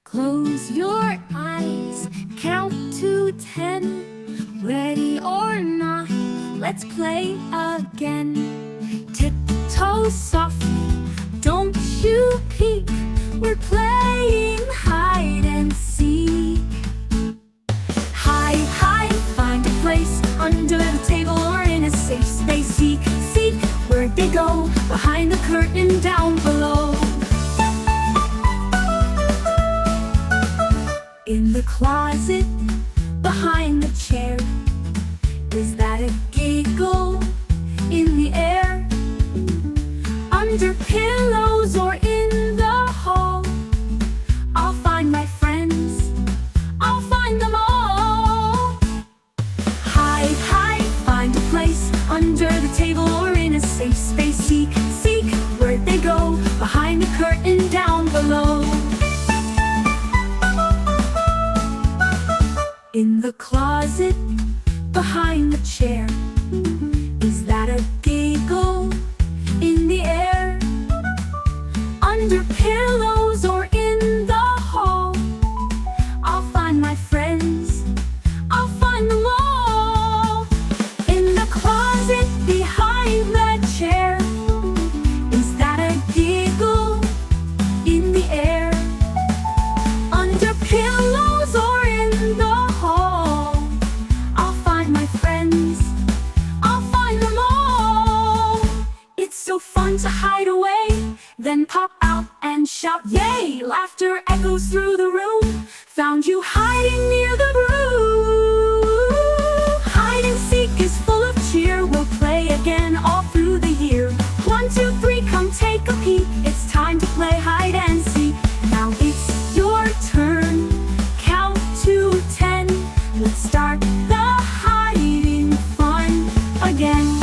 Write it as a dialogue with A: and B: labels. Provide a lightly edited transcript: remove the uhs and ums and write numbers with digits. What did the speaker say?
A: Close your eyes, count to 10. Ready or not, let's play again. Tiptoe softly, don't you peek. We're playing hide and seek. Hide, hide, find a place under the table or in a safe space. Seek, seek, where'd they go? Behind the curtain down below. In the closet, behind the chair. Is that a giggle in the air? Under pillows or in the hall, I'll find my friends, I'll find them all. Hide, hide, find a place under the table or in a safe space. Seek, seek, where'd they go? Behind the curtain down below. In the closet, behind the chair. Is that a giggle in the air? Under pillows or in the hall, I'll find my friends, I'll find them all. In the closet, behind the chair. Is that a giggle in the air? Under pillows or in the hall, I'll find my friends, I'll find them all. It's so fun to hide away, then pop out and shout, yay! Laughter echoes through the room. Found you hiding near the broom. Hide and seek is full of cheer. We'll play again all through the year. 1, 2, 3, come take a peek. It's time to play hide and seek. Now it's your turn. Count to 10. Let's start the hiding fun again.